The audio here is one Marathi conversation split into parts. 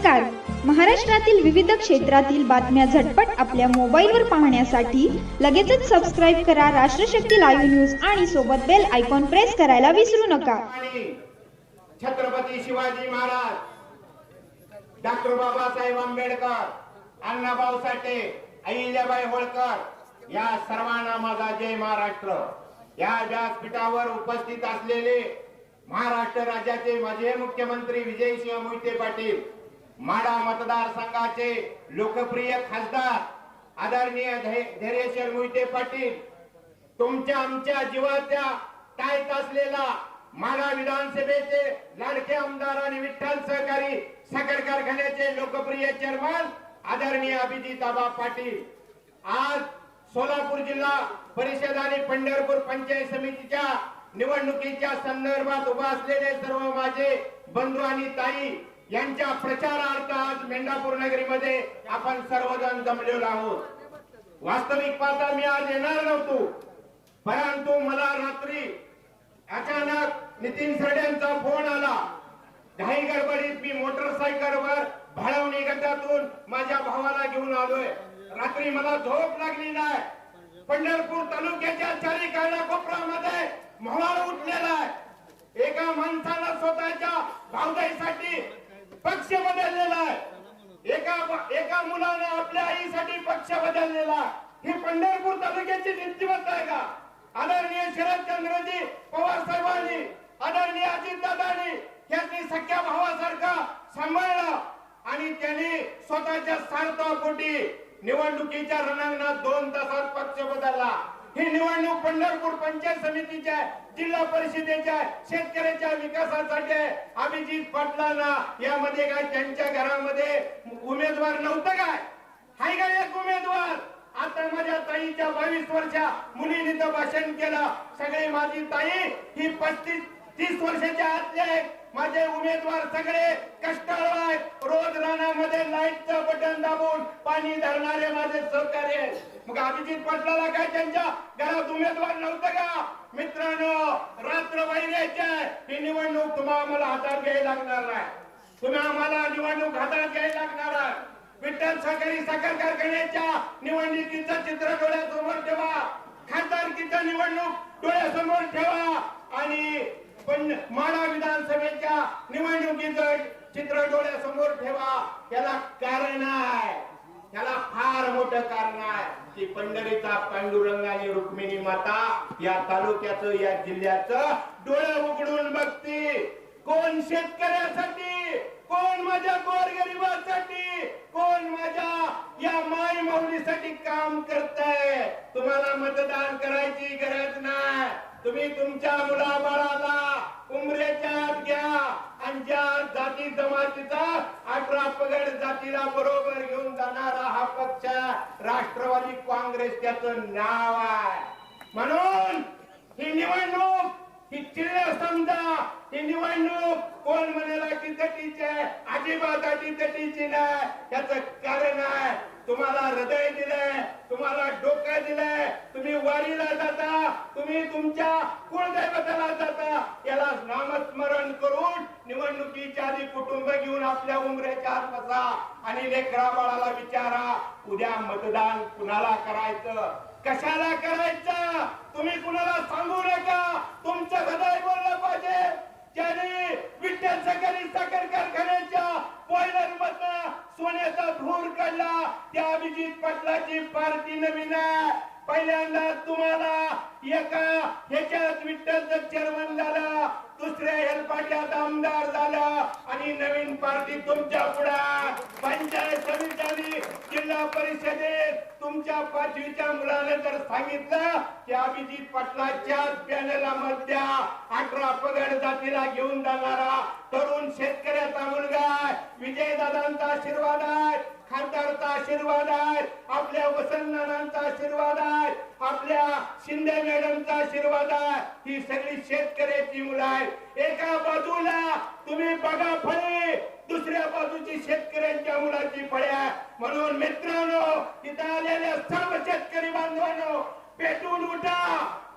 नमस्कार. महाराष्ट्रातील विविध क्षेत्रातील बातम्या झटपट आपल्या मोबाईलवर पाहण्यासाठी लगेचच सबस्क्राइब करा राष्ट्रशक्ती लाईव्ह न्यूज आणि सोबत बेल आयकॉन प्रेस करायला विसरू नका. छत्रपती शिवाजी महाराज, डॉक्टर बाबासाहेब आंबेडकर, अण्णाभाऊ साठे, अहिल्याबाई होळकर या सर्वांना माझा जय महाराष्ट्र. या व्यासपीठावर उपस्थित असलेले महाराष्ट्र राज्याचे माजी मुख्यमंत्री विजयसिंह मोहिते पाटील, माढा मतदारसंघाचे लोकप्रिय खासदार आदरणीय धैर्यशील मोहिते पाटील, तुमच्या आमच्या जीवाच्या टाईट असलेला माढा विधानसभेचे लाडके आमदार आणि विठ्ठल सहकारी साखर कारखान्याचे लोकप्रिय चेअरमन आदरणीय अभिजित आबा पाटील, आज सोलापूर जिल्हा परिषद आणि पंढरपूर पंचायत समितीच्या निवडणुकीच्या संदर्भात उभा असलेले सर्व माझे बंधू आणि ताई यांच्या प्रचारार्थ आज मेंढापूर नगरीमध्ये आपण सर्वजण जमलेलो आहोत. वास्तविक पाहता मी आज येणार नव्हतो, परंतु मला रात्री अचानक नितीन सरड्यांचा फोन आला. घाई गडबडीत मी मोटरसायकलवर भाळवणी गटातून माझ्या भावाला घेऊन आलोय. रात्री मला झोप लागली नाही. पंढरपूर तालुक्याच्या चारी कानाकोपऱ्यामध्ये मोहाळ उठलेला आहे. एका माणसानं स्वतःच्या भावजाईसाठी पक्ष बदललेला आहे. एका मुलानं आपल्या आईसाठी पक्ष बदललेला. ही पंढरपूर तालुक्याची नीतिमत्ता आहे का? आदरणीय शरदचंद्रजी पवार साहेबांनी, आदरणीय अजितदादांनी त्यांनी सख्या भावासारखा सांभाळला आणि त्यांनी स्वतःच्या स्वार्थापोटी निवडणुकीच्या रणांगणात 2 तासात पक्ष बदलला. ही निवडणूक पंढरपूर पंचायत समितीच्या, जिल्हा परिषदेच्या, शेतकऱ्याच्या विकासासाठी अभिजित पाटलांना यामध्ये काय त्यांच्या घरामध्ये उमेदवार नव्हतं काय? हाय का एक उमेदवार? आता माझ्या ताईच्या 22 वर्षा मुलीने तर भाषण केलं. सगळे माझी ताई ही 35-30 वर्षाच्या आतले माझे उमेदवार सगळे कष्टाळू आहेत. रोज रानामध्ये लाईटचं बटन दाबून पाणी धरणारे माझे सहकारी. मग अभिजित पाटलाला काय त्यांच्या घरात उमेदवार नव्हतं का? मित्रांनो, रात्र वैऱ्याच्या ही निवडणूक तुम्हाला आम्हाला हातात घ्यायला लागणार नाही. तुम्ही आम्हाला निवडणूक हातात घ्यायला लागणार आहे. विठ्ठल सहकारी साखर कारखान्याच्या निवडणुकीचं चित्र डोळ्यासमोर ठेवा. खासदारकीचं निवडणूक डोळ्यासमोर ठेवा आणि पण माढा विधानसभेच्या निवडणुकीचं चित्र डोळ्यासमोर ठेवा. त्याला कारण आहे, त्याला फार मोठं कारण आहे की पंढरीचा पांडुरंग आणि रुक्मिणी माता या तालुक्याचं, या जिल्ह्याचं डोळे उघडून बघते. कोण शेतकऱ्यासाठी, कोण माझ्या गोरगरिबासाठी, कोण माझ्या या माई माऊलीसाठी काम करतंय. तुम्हाला मतदान करायची गरज नाही. तुम्ही तुमच्या मुलाबाळाला उमरेच्या आत घ्या आणि ज्या जाती जमातीचा 18 पगड जातीला बरोबर घेऊन जाणारा हा पक्ष राष्ट्रवादी काँग्रेस त्याचं नाव आहे. म्हणून ही निवडणूक ही चिल्ल समजा. ही निवडणूक कोण म्हणाला की तटीची आहे, अजिबात तटीची नाही. त्याचं कारण आहे तुम्हाला हृदय दिलंय, तुम्हाला डोकं दिलंय, तुम्ही वारीला जाता, तुम्ही तुमच्या कुलदैवताला जाता. याला नामस्मरण करून निवडणुकीच्या आधी कुटुंब घेऊन आपल्या उमरेच्या आत बसा आणि लेकरा बाळाला विचारा उद्या मतदान कुणाला करायचं, कशाला करायचं. तुम्ही कुणाला सांगू नका. तुमचं हृदय बोललं पाहिजे. ज्याने विठ्ठल सहकारी साखर कारखान्याच्या बॉयलर मधनं सोन्याचा धूर काढला त्या अभिजित पाटलाची पार्टी नवीन आहे. पहिल्यांदा तुम्हाला एका ह्याच्यात विठ्ठलचं चेअरमन झाला, दुसऱ्या हेलपाट्यात आमदार झाला आणि नवीन पार्टी तुमच्या पुढे पंचायत समिती, जिल्हा परिषदेत तुमच्या 5वीच्या मुलाने जर सांगितलं की अभिजित पाटलाच्या पॅनलला मत द्या, 18 पगड जातीला घेऊन जाणारा तरुण शेतकऱ्याचा मुलगा आहे, विजयदादांचा आशीर्वाद आहे, खासदारचा आशीर्वाद आहे, आपल्या वसंतनानांचा आशीर्वाद आहे, आपल्या शिंदे मॅडमचा आशीर्वाद आहे. ही सगळी शेतकऱ्याची मुलं आहेत. एका बाजूला तुम्ही बघा फळे, दुसऱ्या बाजूची शेतकऱ्यांच्या मुलाची फळे आहे. म्हणून मित्रांनो, तिथे आलेल्या सर्व शेतकरी बांधवांनो, पेटून उठा.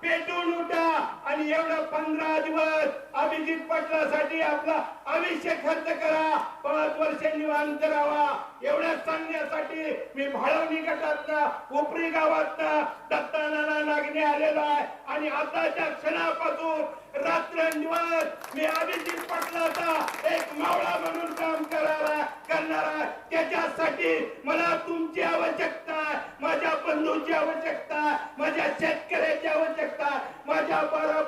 पेटून उठा आणि एवढं 15 दिवस अभिजित पाटलासाठी आपला आयुष्य खर्च करा, 5 वर्ष निवांत राहा. एवढ्या सांगण्यासाठी मी भाळवणी गटातनं उपरी गावातनं दत्तानाना नागणे आलेलो आहे आणि आताच्या क्षणापासून रात्रंदिवस मी अभिजित पाटलाचा एक मावळा म्हणून काम करणार आहे. त्याच्यासाठी मला तुमची आवश्यकता आहे, माझ्या बंधूची आवश्यकता आहे, माझ्या शेतकऱ्याची आवश्यकता आहे, माझ्या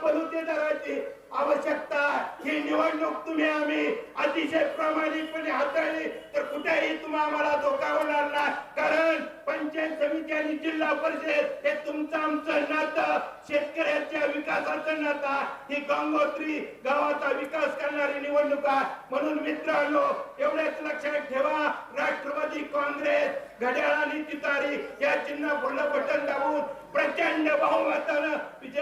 बलुतेदाराची आवश्यकता आहे. ही निवडणूक तुम्ही आम्ही अतिशय प्रामाणिकपणे हाताळली तर कुठेही तुम्हाला आम्हाला धोका होणार नाही. कारण पंचायत समिती आणि जिल्हा परिषद हे तुमचं आमचं नातं, शेतकऱ्याच्या विकासाचं नातं, ही गंगोत्री गावाचा विकास करणारी निवडणूक आहे. म्हणून मित्रांनो, एवढ्याच लक्षात ठेवा, राष्ट्रवादी काँग्रेस घड्याळ आणि तुतारी या चिन्ह फुलं बटन दाबून प्रचंड बहुमतानं विजय